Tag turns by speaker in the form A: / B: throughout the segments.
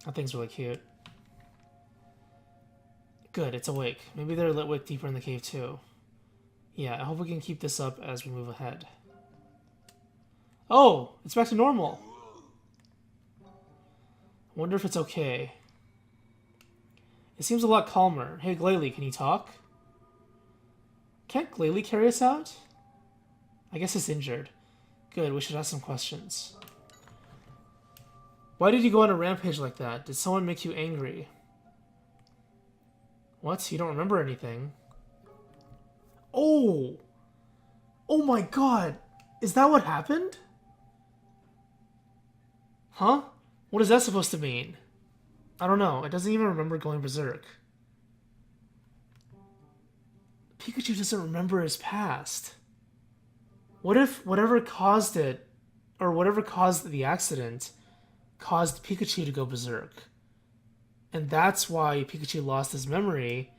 A: That thing's really cute. Good, it's awake. Maybe they're Litwick deeper in the cave too. Yeah, I hope we can keep this up as we move ahead. Oh, it's back to normal. I wonder if it's okay. It seems a lot calmer. Hey, Glalie, can you talk? Can't Glalie carry us out? I guess it's injured. Good, we should ask some questions. Why did you go on a rampage like that? Did someone make you angry? What? You don't remember anything? Oh! Oh my god! Is that what happened? Huh? What is that supposed to mean? I don't know. It doesn't even remember going berserk. Pikachu doesn't remember his past. What if whatever caused it, or whatever caused the accident, caused Pikachu to go berserk? And that's why Pikachu lost his memory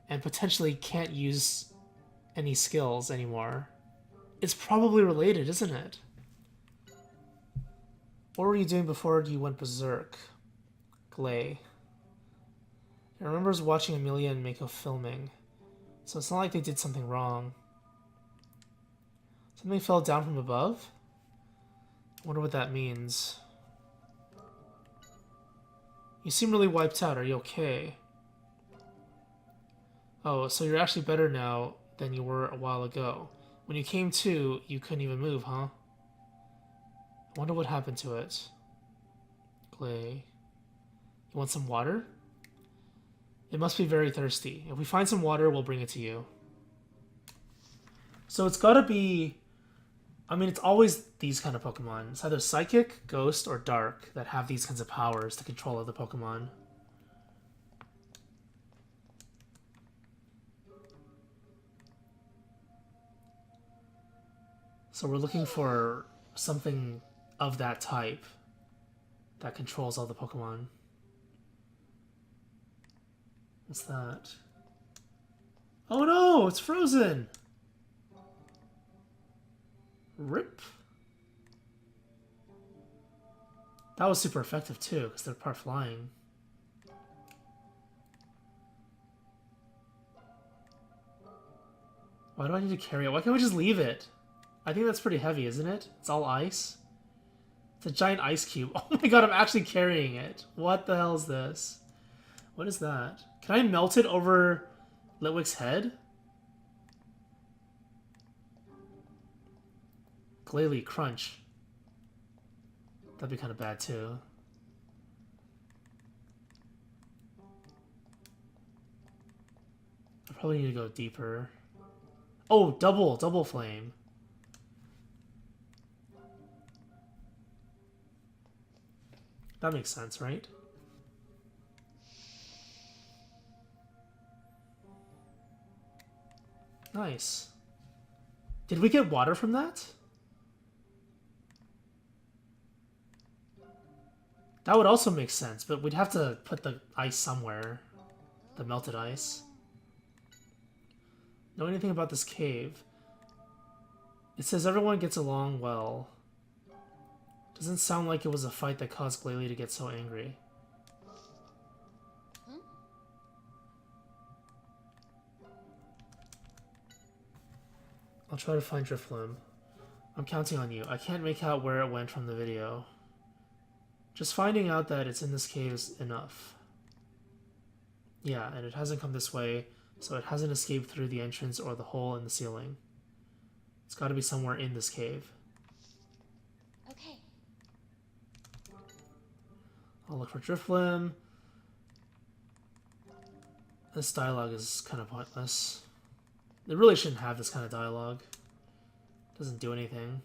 A: and potentially can't use any skills anymore. It's probably related, isn't it? What were you doing before you went berserk? Glay. It remembers watching Amelia and Mako filming. So it's not like they did something wrong. Something fell down from above? I wonder what that means. You seem really wiped out. Are you okay? Oh, so you're actually better now than you were a while ago. When you came to, you couldn't even move, huh? I wonder what happened to it. Clay. You want some water? It must be very thirsty. If we find some water, we'll bring it to you. So it's gotta be... I mean, it's always these kind of Pokemon. It's either Psychic, Ghost, or Dark that have these kinds of powers to control other Pokemon. So we're looking for something of that type that controls all the Pokemon. What's that? Oh no! It's frozen! Rip. That was super effective too, because they're part flying. Why do I need to carry it? Why can't we just leave it? I think that's pretty heavy, isn't it? It's all ice. It's a giant ice cube. Oh my god, I'm actually carrying it. What the hell is this? What is that? Can I melt it over Litwick's head? Glalie, crunch. That'd be kind of bad too. I probably need to go deeper. Oh, double flame. That makes sense, right? Nice. Did we get water from that? That would also make sense, but we'd have to put the ice somewhere. The melted ice. Know anything about this cave? It says everyone gets along well. Doesn't sound like it was a fight that caused Glalie to get so angry. I'll try to find Drifblim. I'm counting on you. I can't make out where it went from the video. Just finding out that it's in this cave is enough. Yeah, and it hasn't come this way, so it hasn't escaped through the entrance or the hole in the ceiling. It's got to be somewhere in this cave.
B: Okay.
A: I'll look for Drifblim. This dialogue is kind of pointless. They really shouldn't have this kind of dialogue. It doesn't do anything.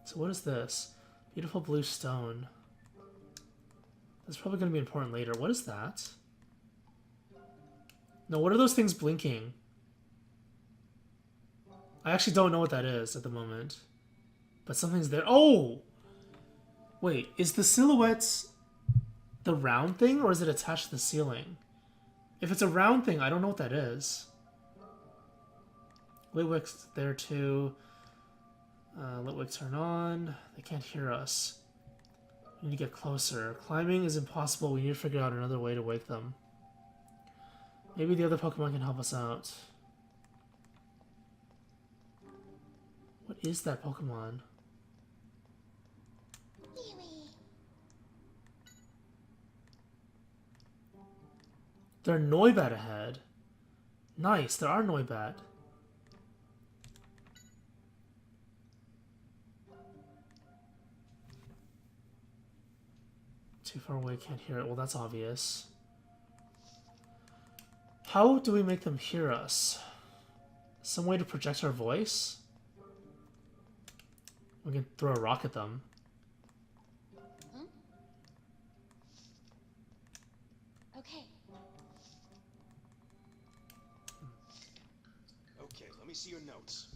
A: So what is this? Beautiful blue stone. That's probably going to be important later. What is that? No, what are those things blinking? I actually don't know what that is at the moment. But something's there. Oh! Wait, is the silhouettes the round thing, or is it attached to the ceiling? If it's a round thing, I don't know what that is. Litwick's there too. Litwick turn on. They can't hear us. We need to get closer. Climbing is impossible. We need to figure out another way to wake them. Maybe the other Pokemon can help us out. What is that Pokemon? There are Noibat ahead. Nice, there are Noibat. Too far away, can't hear it. Well, that's obvious. How do we make them hear us? Some way to project our voice? We can throw a rock at them.
B: Okay.
C: Okay, let me see your notes.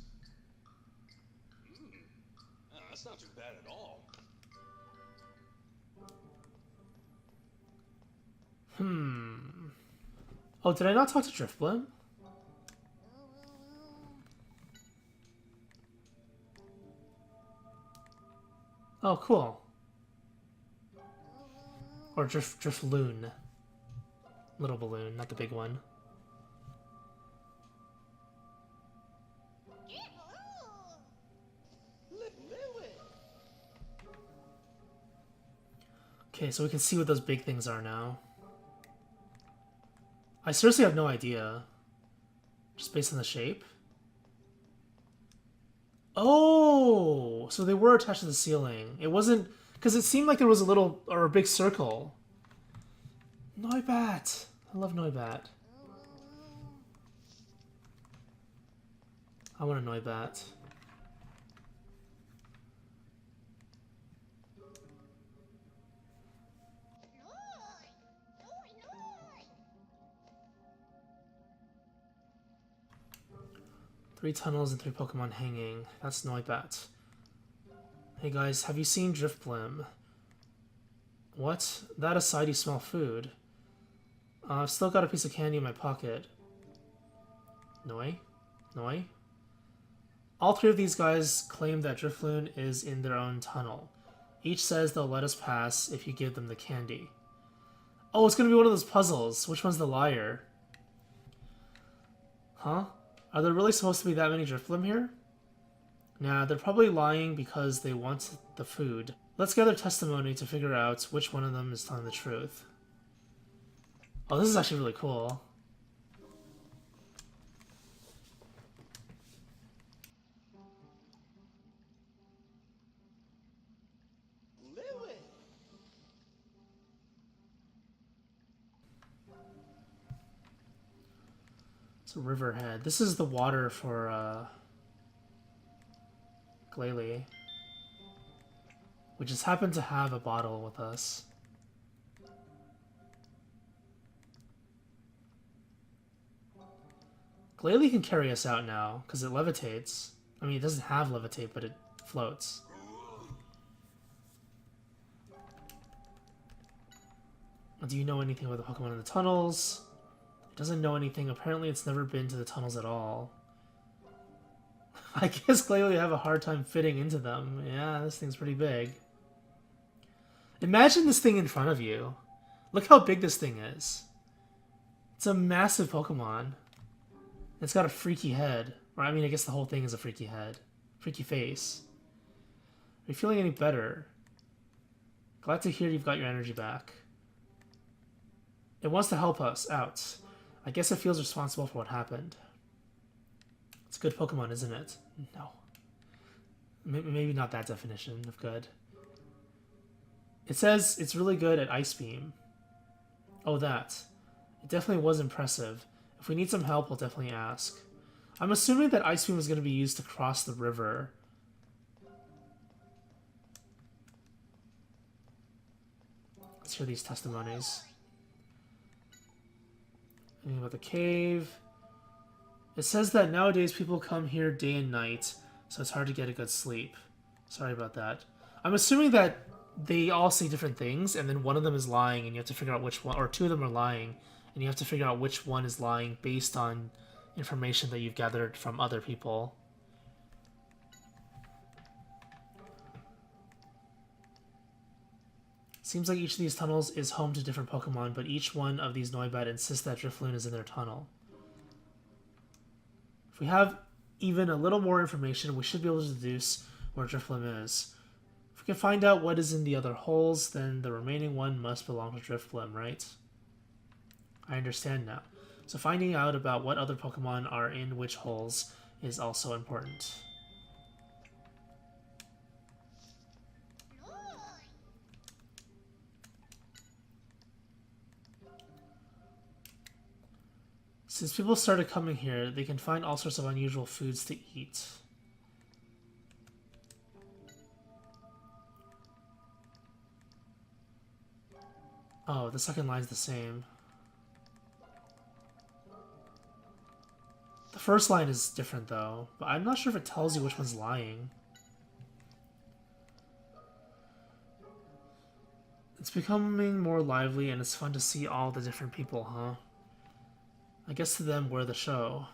C: That's not too bad at all.
A: Oh, did I not talk to Drifblim? Oh, cool. Or Drifloon. Little balloon, not the big one. Okay, so we can see what those big things are now. I seriously have no idea. Just based on the shape. Oh! So they were attached to the ceiling. It wasn't... Because it seemed like there was a little... Or a big circle. Noibat! I love Noibat. I want a Noibat. Three tunnels and 3 Pokemon hanging. That's Noibat. Hey guys, have you seen Drifblim? What? That aside, you smell food. I've still got a piece of candy in my pocket. Noi? Noi? All 3 of these guys claim that Drifloon is in their own tunnel. Each says they'll let us pass if you give them the candy. Oh, it's gonna be one of those puzzles. Which one's the liar? Huh? Are there really supposed to be that many Drifblim here? Nah, they're probably lying because they want the food. Let's gather testimony to figure out which one of them is telling the truth. Oh, this is actually really cool. It's a riverhead. This is the water for Glalie. We just happen to have a bottle with us. Glalie can carry us out now, because it levitates. I mean, it doesn't have levitate, but it floats. Do you know anything about the Pokemon in the tunnels? It doesn't know anything. Apparently it's never been to the tunnels at all. I guess Glalie would have a hard time fitting into them. Yeah, this thing's pretty big. Imagine this thing in front of you. Look how big this thing is. It's a massive Pokemon. It's got a freaky head. Or, I mean, I guess the whole thing is a freaky head. Freaky face. Are you feeling any better? Glad to hear you've got your energy back. It wants to help us out. I guess it feels responsible for what happened. It's a good Pokemon, isn't it? No. Maybe not that definition of good. It says it's really good at Ice Beam. Oh, that. It definitely was impressive. If we need some help, we'll definitely ask. I'm assuming that Ice Beam is going to be used to cross the river. Let's hear these testimonies. Anything about the cave? It says that nowadays people come here day and night, so it's hard to get a good sleep. Sorry about that. I'm assuming that they all say different things, and then one of them is lying, and you have to figure out which one, or 2 of them are lying, and you have to figure out which one is lying based on information that you've gathered from other people. Seems like each of these tunnels is home to different Pokemon, but each one of these Noibat insists that Drifloon is in their tunnel. If we have even a little more information, we should be able to deduce where Drifblim is. If we can find out what is in the other holes, then the remaining one must belong to Drifblim, right? I understand now. So finding out about what other Pokemon are in which holes is also important. Since people started coming here, they can find all sorts of unusual foods to eat. Oh, the second line's the same. The first line is different though, but I'm not sure if it tells you which one's lying. It's becoming more lively and it's fun to see all the different people, huh? I guess to them we're the show.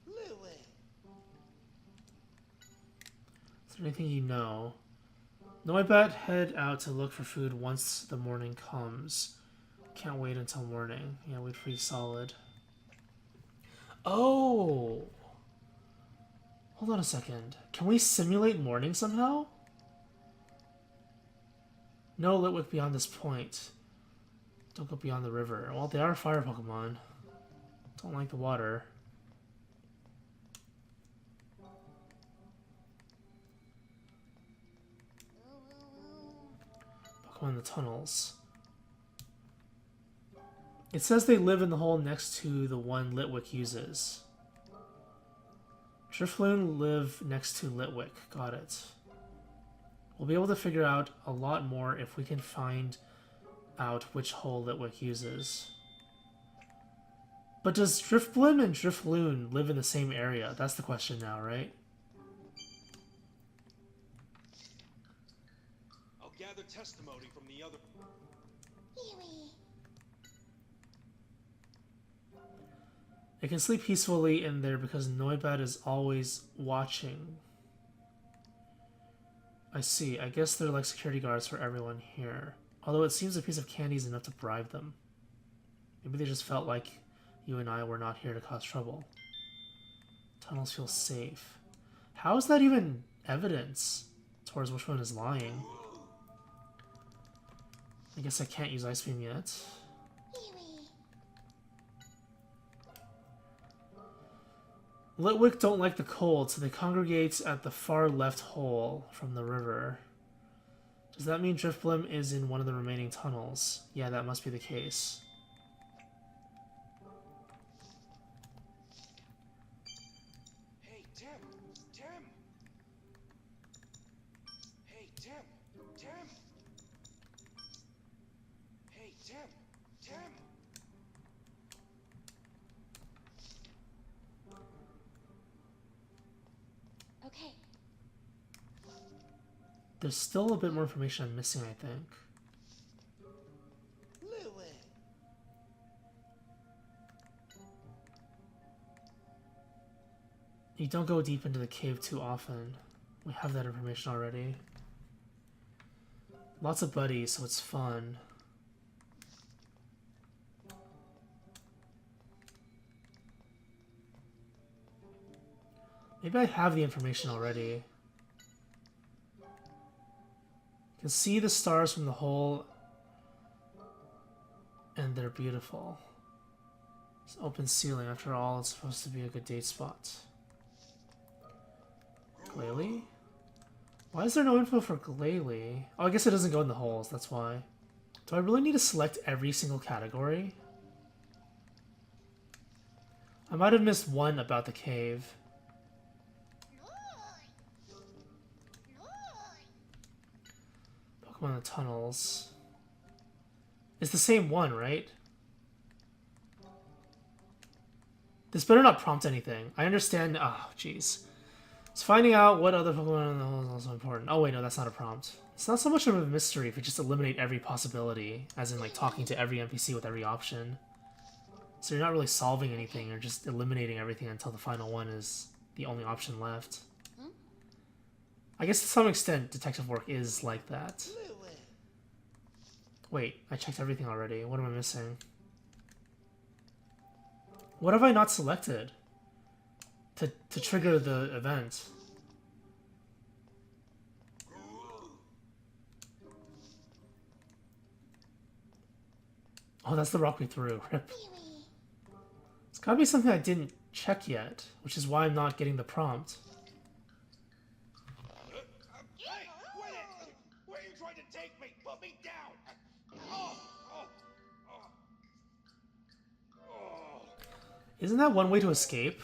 C: Litwick.
A: Is there anything you know? Noibat head out to look for food once the morning comes. Can't wait until morning. Yeah, wait pretty solid. Oh! Hold on a second. Can we simulate morning somehow? No Litwick beyond this point. Don't go beyond the river. Well, they are fire Pokemon. Don't like the water. Pokemon in the tunnels. It says they live in the hole next to the one Litwick uses. Drifloon live next to Litwick. Got it. We'll be able to figure out a lot more if we can find out which hole Litwick uses. But does Drifblim and Drifloon live in the same area? That's the question now, right?
C: I'll gather testimony from the other.
B: Eewee.
A: They can sleep peacefully in there because Noibat is always watching. I see. I guess they're like security guards for everyone here. Although it seems a piece of candy is enough to bribe them. Maybe they just felt like you and I were not here to cause trouble. Tunnels feel safe. How is that even evidence towards which one is lying? I guess I can't use Ice Beam yet.
B: Eewee.
A: Litwick don't like the cold, so they congregate at the far left hole from the river. Does that mean Drifblim is in one of the remaining tunnels? Yeah, that must be the case.
C: Hey, Tim! Tim! Hey, Tim! Tim! Hey, Tim! Tim!
B: Okay.
A: There's still a bit more information I'm missing, I think.
C: Litwick.
A: You don't go deep into the cave too often. We have that information already. Lots of buddies, so it's fun. Maybe I have the information already. You can see the stars from the hole, and they're beautiful. It's open ceiling. After all, it's supposed to be a good date spot. Glalie? Why is there no info for Glalie? Oh, I guess it doesn't go in the holes, that's why. Do I really need to select every single category? I might have missed one about the cave. Pokemon in the tunnels. It's the same one, right? This better not prompt anything. I understand. Oh, jeez. So finding out what other Pokemon in the hole is also important. Oh wait, no, that's not a prompt. It's not so much of a mystery if you just eliminate every possibility, as in like talking to every NPC with every option. So you're not really solving anything, you're just eliminating everything until the final one is the only option left.
B: Hmm?
A: I guess to some extent, detective work is like that.
C: Litwick.
A: Wait, I checked everything already. What am I missing? What have I not selected to trigger the event? Oh, that's the rock we threw. Rip.
B: Wee-wee.
A: It's gotta be something I didn't check yet, which is why I'm not getting the prompt.
C: Hey, quit it! Where are you trying to take me? Put me down! Oh, oh, oh, oh.
A: Isn't that one way to escape?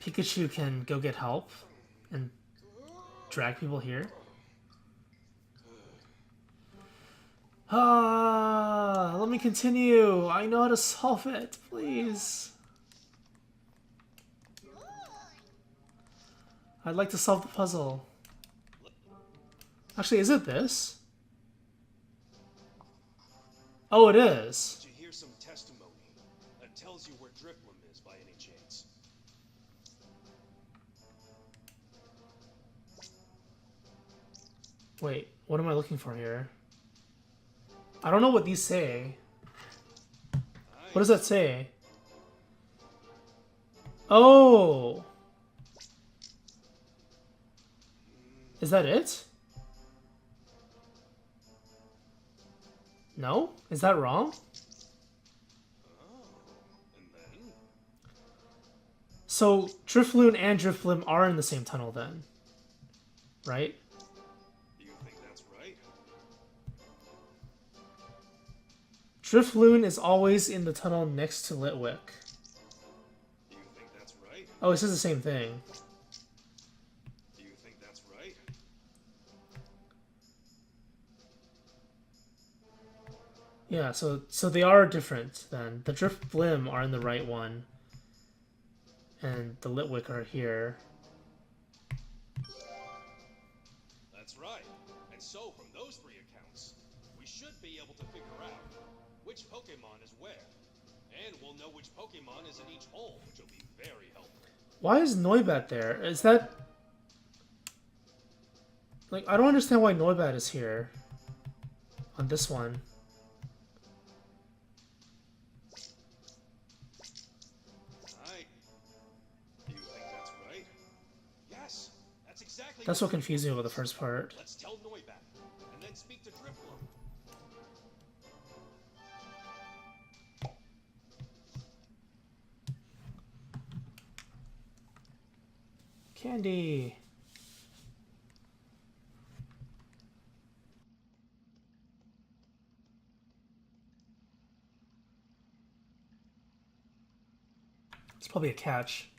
A: Pikachu can go get help and drag people here. Ah, let me continue. I know how to solve it, please. I'd like to solve the puzzle. Actually, is it this? Oh, it is.
C: Did you hear some testimony that tells you where Drifblim is by any chance?
A: Wait, what am I looking for here? I don't know what these say. What does that say? Oh! Is that it? No? Is that wrong?
C: Oh, and then?
A: So, Drifloon and Drifblim are in the same tunnel then. Right?
C: Do you think that's right?
A: Drifloon is always in the tunnel next to Litwick.
C: Do you think that's right?
A: Oh, it says the same thing.
C: Do you think that's right?
A: Yeah, so they are different then. The Drifblim are in the right one. And the Litwick are here.
C: That's right. And so, from those three accounts, we should be able to figure out which Pokemon is where. And we'll know which Pokemon is in each hole, which will be very helpful.
A: Why is Noibat there? Is that... Like, I don't understand why Noibat is here. On this one.
C: Right. Do you think that's right? Yes, that's exactly.
A: That's what confused me about the first part.
C: Let's tell Noibat, and then speak to Drifblim.
A: Candy! It's probably a catch.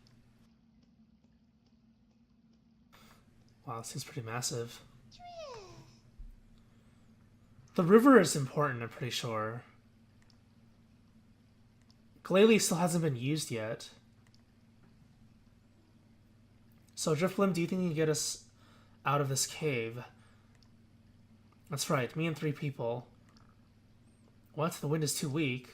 A: Wow, this seems pretty massive.
B: Drift.
A: The river is important, I'm pretty sure. Glalie still hasn't been used yet. So, Drifblim, do you think you can get us out of this cave? That's right, me and 3 people. What? The wind is too weak.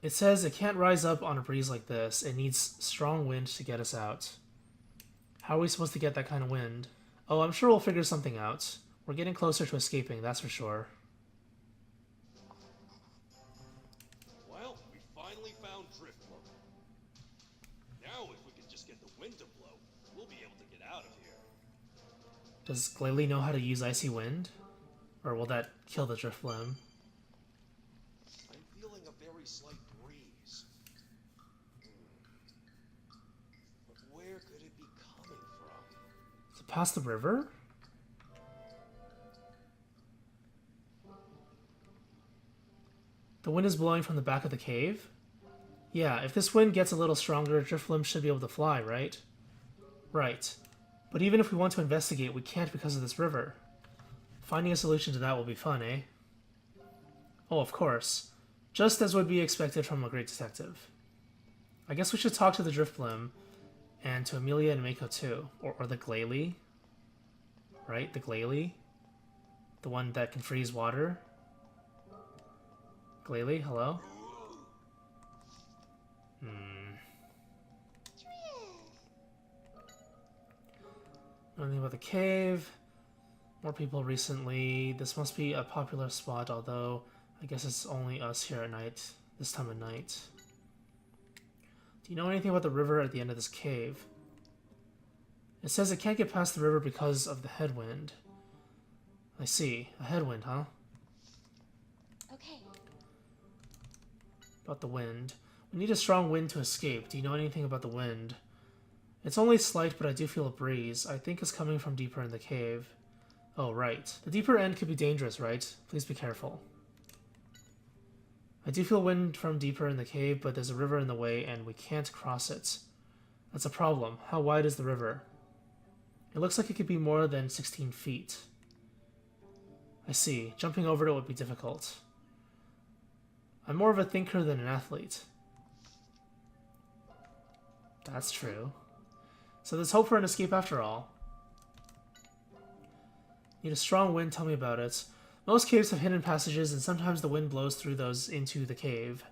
A: It says it can't rise up on a breeze like this. It needs strong wind to get us out. How are we supposed to get that kind of wind? Oh, I'm sure we'll figure something out. We're getting closer to escaping, that's for sure.
C: Well, we finally found Drifblim. Now, if we can just get the wind to blow, we'll be able to get out of here.
A: Does Glalie know how to use Icy Wind? Or will that kill the Drifblim?
C: I'm feeling a very slight breeze. But where could it be coming from?
A: Is it past the river? The wind is blowing from the back of the cave? Yeah, if this wind gets a little stronger, Drifblim should be able to fly, right? Right. But even if we want to investigate, we can't because of this river. Finding a solution to that will be fun, eh? Oh, of course. Just as would be expected from a great detective. I guess we should talk to the Drifblim, and to Amelia and Mako too. Or the Glalie. Right? The Glalie? The one that can freeze water? Glalie, hello? Nothing about the cave. More people recently. This must be a popular spot, although I guess it's only us here at night, this time of night. Do you know anything about the river at the end of this cave? It says it can't get past the river because of the headwind. I see. A headwind, huh?
B: Okay.
A: About the wind. We need a strong wind to escape. Do you know anything about the wind? It's only slight, but I do feel a breeze. I think it's coming from deeper in the cave. Oh, right. The deeper end could be dangerous, right? Please be careful. I do feel wind from deeper in the cave, but there's a river in the way, and we can't cross it. That's a problem. How wide is the river? It looks like it could be more than 16 feet. I see. Jumping over it would be difficult. I'm more of a thinker than an athlete. That's true. So there's hope for an escape after all. Need a strong wind, tell me about it. Most caves have hidden passages, and sometimes the wind blows through those into the cave.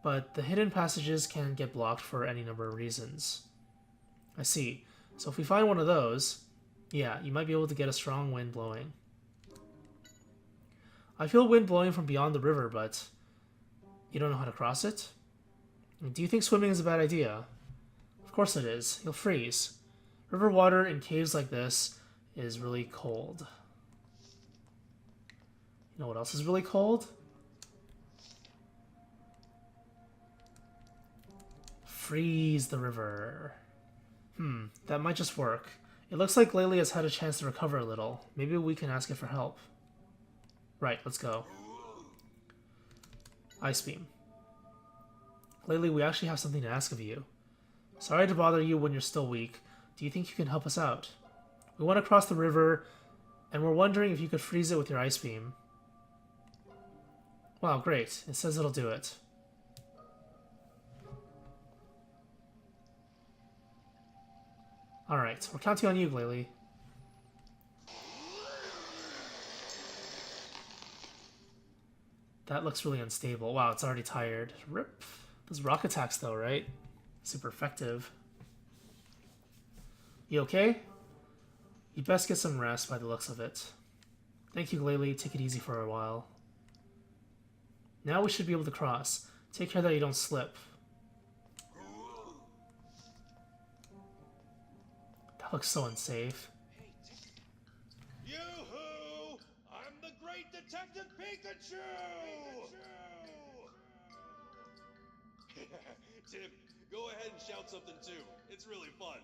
A: But the hidden passages can get blocked for any number of reasons. I see. So if we find one of those, yeah, you might be able to get a strong wind blowing. I feel wind blowing from beyond the river, but you don't know how to cross it? Do you think swimming is a bad idea? Of course it is. You'll freeze. River water in caves like this is really cold. You know what else is really cold? Freeze the river. That might just work. It looks like Glalie has had a chance to recover a little. Maybe we can ask it for help. Right, let's go. Ice beam. Glalie, we actually have something to ask of you. Sorry to bother you when you're still weak. Do you think you can help us out? We want to cross the river, and we're wondering if you could freeze it with your ice beam. Wow, great. It says it'll do it. Alright, we're counting on you, Glalie. That looks really unstable. Wow, it's already tired. Rip. Those rock attacks, though, right? Super effective. You okay? You best get some rest by the looks of it. Thank you, Glalie. Take it easy for a while. Now we should be able to cross. Take care that you don't slip. That looks so unsafe.
C: Yoo-hoo! I'm the great Detective Pikachu! Tim, go ahead and shout something too. It's really fun.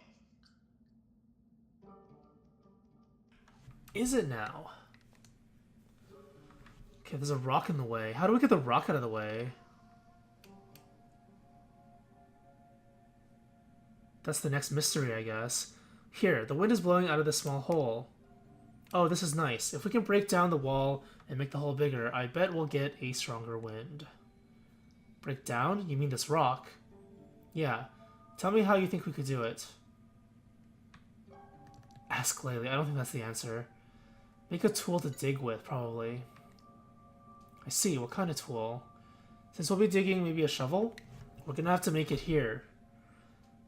A: Is it now? Okay, there's a rock in the way. How do we get the rock out of the way? That's the next mystery, I guess. Here, the wind is blowing out of this small hole. Oh, this is nice. If we can break down the wall and make the hole bigger, I bet we'll get a stronger wind. Break down? You mean this rock? Yeah. Tell me how you think we could do it. Ask Glalie. I don't think that's the answer. Make a tool to dig with, probably. I see. What kind of tool? Since we'll be digging maybe a shovel, we're gonna have to make it here.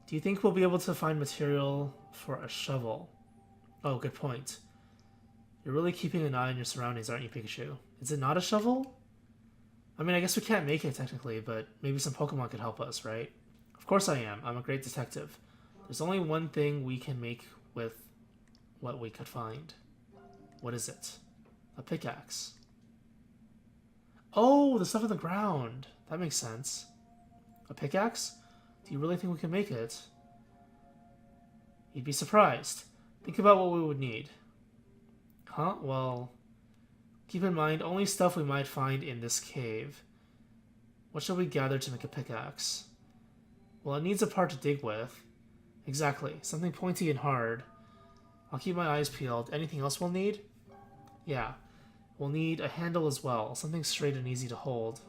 A: Do you think we'll be able to find material for a shovel? Oh, good point. You're really keeping an eye on your surroundings, aren't you, Pikachu? Is it not a shovel? I mean, I guess we can't make it technically, but maybe some Pokemon could help us, right? Of course I am. I'm a great detective. There's only one thing we can make with what we could find. What is it? A pickaxe. Oh, the stuff on the ground. That makes sense. A pickaxe? Do you really think we can make it? You'd be surprised. Think about what we would need. Huh? Well, keep in mind only stuff we might find in this cave. What shall we gather to make a pickaxe? Well, it needs a part to dig with. Exactly. Something pointy and hard. I'll keep my eyes peeled. Anything else we'll need? Yeah. We'll need a handle as well. Something straight and easy to hold.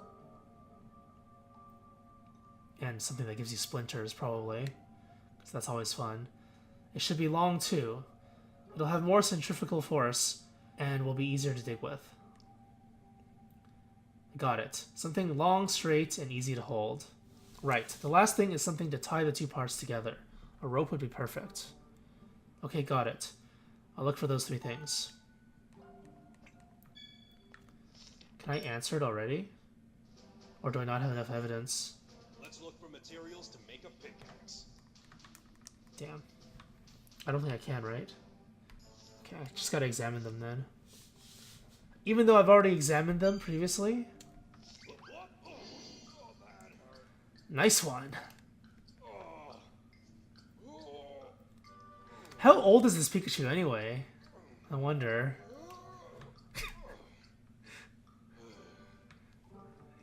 A: And something that gives you splinters, probably. Because that's always fun. It should be long, too. It'll have more centrifugal force, and will be easier to dig with. Got it. Something long, straight, and easy to hold. Right. The last thing is something to tie the two parts together. A rope would be perfect. Okay, got it. I'll look for those three things. Can I answer it already? Or do I not have enough evidence?
C: Let's look for materials to make a pickaxe.
A: Damn. I don't think I can, right? Okay, I just gotta examine them then. Even though I've already examined them previously.
C: What? Oh, that hurt.
A: Nice one.
C: Oh. Oh.
A: How old is this Pikachu anyway? I wonder.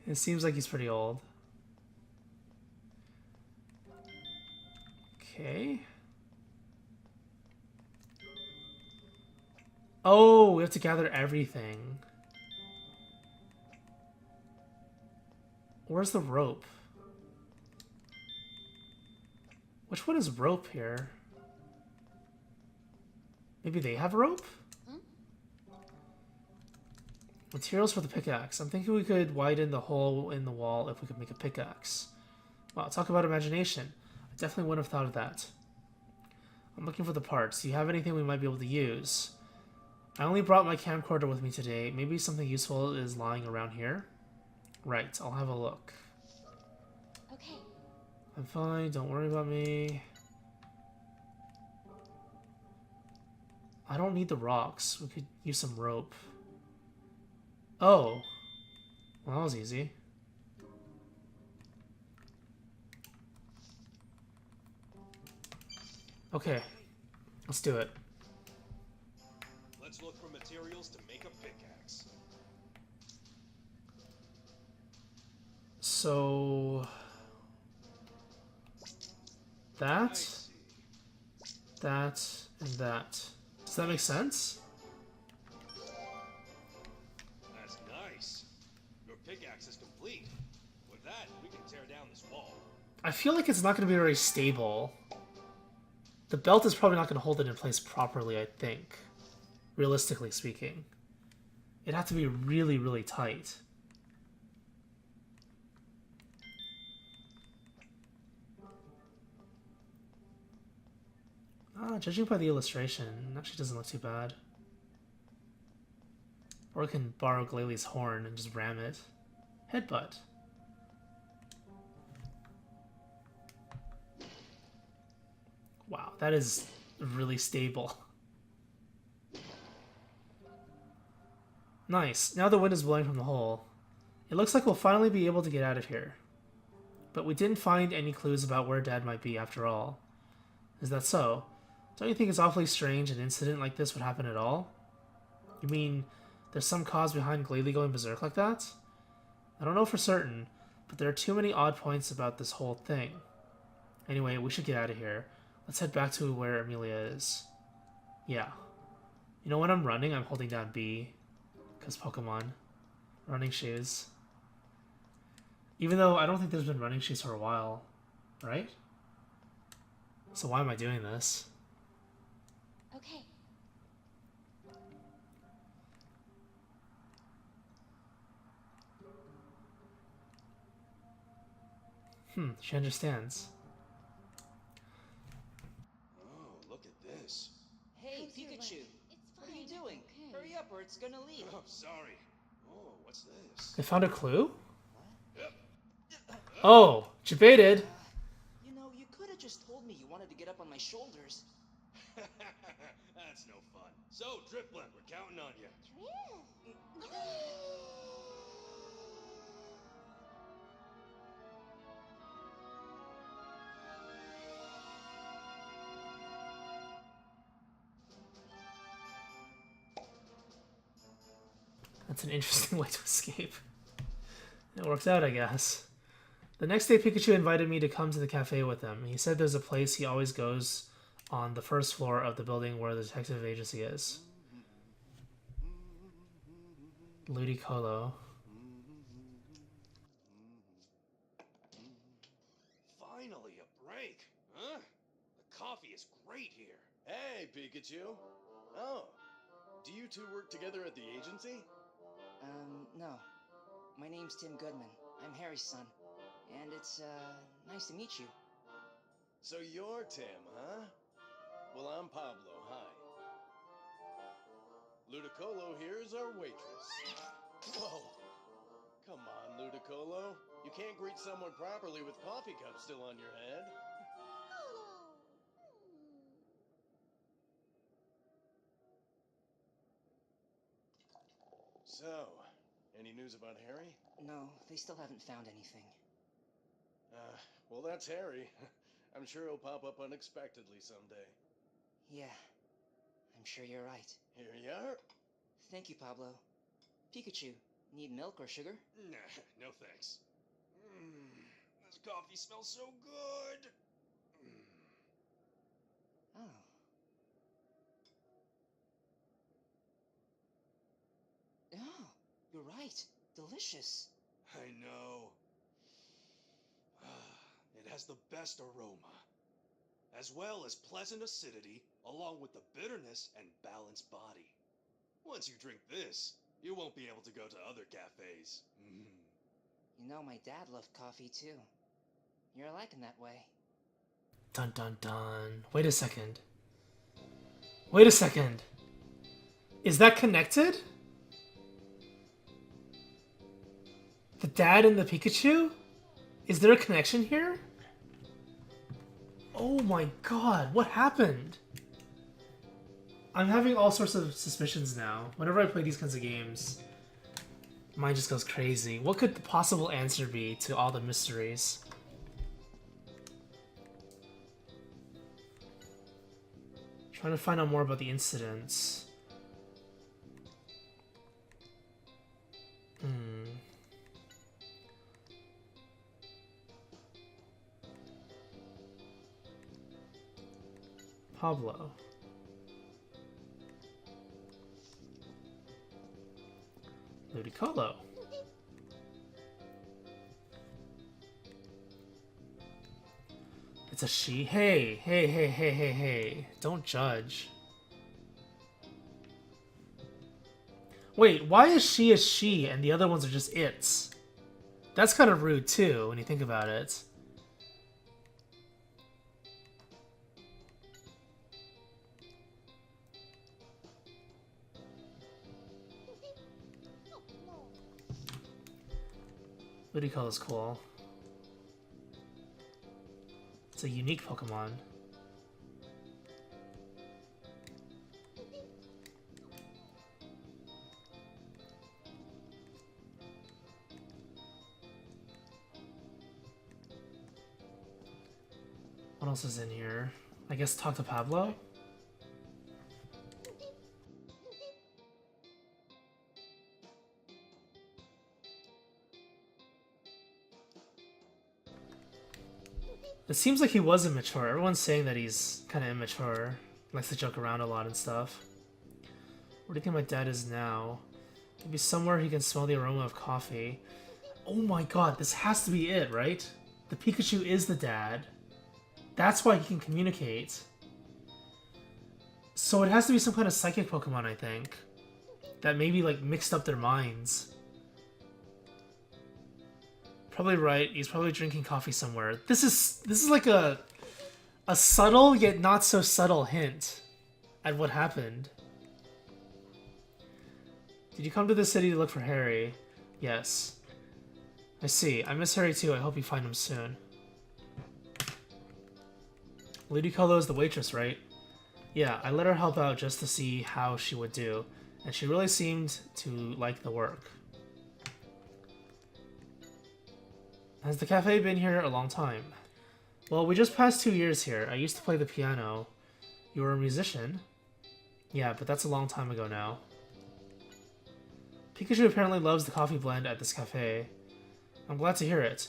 A: It seems like he's pretty old. Okay. Oh, we have to gather everything. Where's the rope? Which one is rope here? Maybe they have rope? Materials for the pickaxe. I'm thinking we could widen the hole in the wall if we could make a pickaxe. Wow, talk about imagination. I definitely wouldn't have thought of that. I'm looking for the parts. Do you have anything we might be able to use? I only brought my camcorder with me today. Maybe something useful is lying around here? Right, I'll have a look.
B: Okay.
A: I'm fine, don't worry about me. I don't need the rocks. We could use some rope. Oh. Well, that was easy. Okay. Let's do it.
C: Let's look for materials to make a pickaxe.
A: So... that, that, and that. Does that make sense?
C: That's nice. Your pickaxe is complete. With that, we can tear down this wall.
A: I feel like it's not going to be very stable. The belt is probably not going to hold it in place properly, I think. Realistically speaking. It'd have to be really, really tight. Judging by the illustration, it actually doesn't look too bad. Or I can borrow Glalie horn and just ram it. Headbutt. Wow, that is really stable. Nice. Now the wind is blowing from the hole. It looks like we'll finally be able to get out of here. But we didn't find any clues about where Dad might be after all. Is that so? Don't you think it's awfully strange an incident like this would happen at all? You mean there's some cause behind Glalie going berserk like that? I don't know for certain, but there are too many odd points about this whole thing. Anyway, we should get out of here. Let's head back to where Amelia is. Yeah. You know, when I'm running, I'm holding down B. Because Pokemon. Running shoes. Even though I don't think there's been running shoes for a while. Right? So why am I doing this?
B: Okay.
A: She understands.
C: Oh, look at this.
D: Hey,
B: How's your
D: Pikachu!
B: leg? It's
D: What are you
B: fine,
D: doing?
B: okay.
D: Hurry up or it's gonna leave.
C: Oh, sorry. Oh, what's this?
A: They found a clue?
C: Yep.
A: Oh, jebaited.
D: You know, you could have just told me you wanted to get up on my shoulders.
C: That's no fun. So, Drifblim, we're counting on you.
A: That's an interesting way to escape. It worked out, I guess. The next day, Pikachu invited me to come to the cafe with him. He said there's a place he always goes on the first floor of the building where the detective agency is. Ludicolo.
C: Finally, a break. Huh? The coffee is great here.
E: Hey, Pikachu. Oh, do you two work together at the agency?
D: No. My name's Tim Goodman. I'm Harry's son. And it's, nice to meet you.
E: So you're Tim, huh? Well, I'm Pablo. Hi. Ludicolo here is our waitress. Whoa. Come on, Ludicolo. You can't greet someone properly with coffee cups still on your head. So, any news about Harry?
D: No, they still haven't found anything.
E: Well, that's Harry. I'm sure he'll pop up unexpectedly someday.
D: Yeah, I'm sure you're right.
E: Here you are.
D: Thank you, Pablo. Pikachu, need milk or sugar?
C: Nah, no thanks. This coffee smells so good.
D: Oh. Oh, you're right. Delicious.
C: I know. It has the best aroma, as well as pleasant acidity, along with the bitterness and balanced body. Once you drink this, you won't be able to go to other cafes.
D: You know, my dad loved coffee too. You're like him that way.
A: Dun dun dun. Wait a second. Wait a second. Is that connected? The dad and the Pikachu? Is there a connection here? Oh my god, what happened? I'm having all sorts of suspicions now. Whenever I play these kinds of games, mine just goes crazy. What could the possible answer be to all the mysteries? Trying to find out more about the incidents. Pablo. Ludicolo. It's a she. Hey, hey, hey, hey, hey, hey. Don't judge. Wait, why is she a she and the other ones are just its? That's kind of rude too, when you think about it. Ludicolo is cool. It's a unique Pokemon. What else is in here? I guess talk to Pablo? It seems like he was immature. Everyone's saying that he's kind of immature. Likes to joke around a lot and stuff. Where do you think my dad is now? Maybe somewhere he can smell the aroma of coffee. Oh my god, this has to be it, right? The Pikachu is the dad. That's why he can communicate. So it has to be some kind of psychic Pokemon, I think. That maybe, like, mixed up their minds. Probably right. He's probably drinking coffee somewhere. This is like a subtle yet not so subtle hint at what happened. Did you come to the city to look for Harry? Yes. I see. I miss Harry too. I hope you find him soon. Ludicolo is the waitress, right? Yeah, I let her help out just to see how she would do, and she really seemed to like the work. Has the cafe been here a long time? Well, we just passed 2 years here. I used to play the piano. You were a musician? Yeah, but that's a long time ago now. Pikachu apparently loves the coffee blend at this cafe. I'm glad to hear it.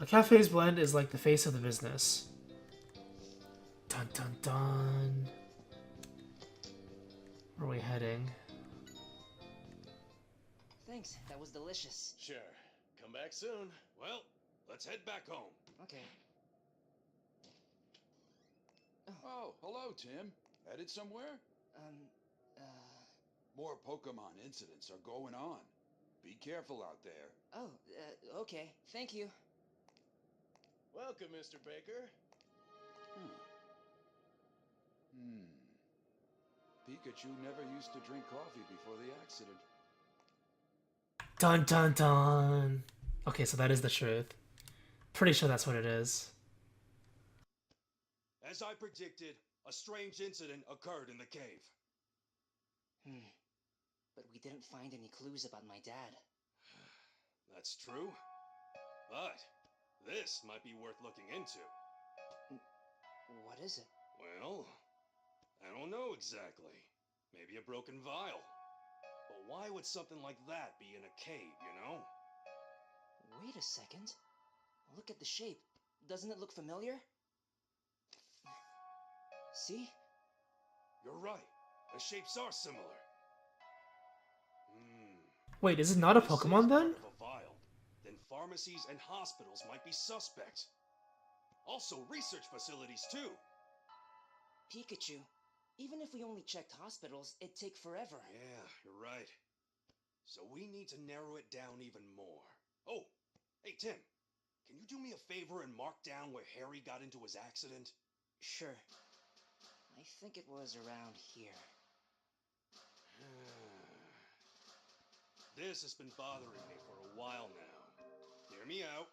A: A cafe's blend is like the face of the business. Dun dun dun. Where are we heading?
D: Thanks, that was delicious.
E: Sure. Come back soon.
C: Well, let's head back home.
D: Okay.
F: Oh, hello, Tim. Headed somewhere?
D: Um,
F: More Pokemon incidents are going on. Be careful out there.
D: Oh, okay. Thank you.
E: Welcome, Mr. Baker.
F: Pikachu never used to drink coffee before the accident.
A: Dun dun dun. Okay, so that is the truth. Pretty sure that's what it is.
C: As I predicted, a strange incident occurred in the cave.
D: But we didn't find any clues about my dad.
C: That's true. But this might be worth looking into.
D: What is it?
C: Well, I don't know exactly. Maybe a broken vial. But why would something like that be in a cave, you know?
D: Wait a second. Look at the shape. Doesn't it look familiar? See?
C: You're right. The shapes are similar.
A: Wait, is it not a
C: This is
A: Pokemon then?
C: part of a vial. Then pharmacies and hospitals might be suspect. Also, research facilities too.
D: Pikachu. Even if we only checked hospitals, it'd take forever.
C: Yeah, you're right. So we need to narrow it down even more. Oh, hey Tim, can you do me a favor and mark down where Harry got into his accident?
D: Sure. I think it was around here.
C: This has been bothering me for a while now. Hear me out.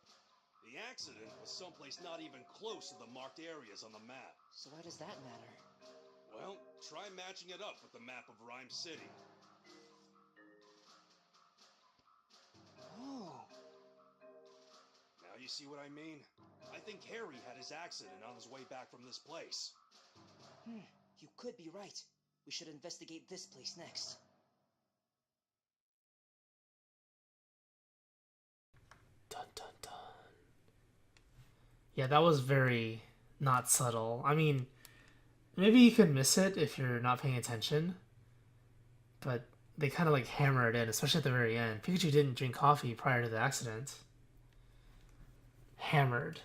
C: The accident was someplace not even close to the marked areas on the map.
D: So why does that matter?
C: Well, try matching it up with the map of Rhyme City.
D: Oh.
C: Now you see what I mean? I think Harry had his accident on his way back from this place.
D: You could be right. We should investigate this place next.
A: Dun dun dun. Yeah, that was very not subtle. I mean, maybe you could miss it if you're not paying attention, but they kind of like hammer it in, especially at the very end. Pikachu didn't drink coffee prior to the accident. Hammered.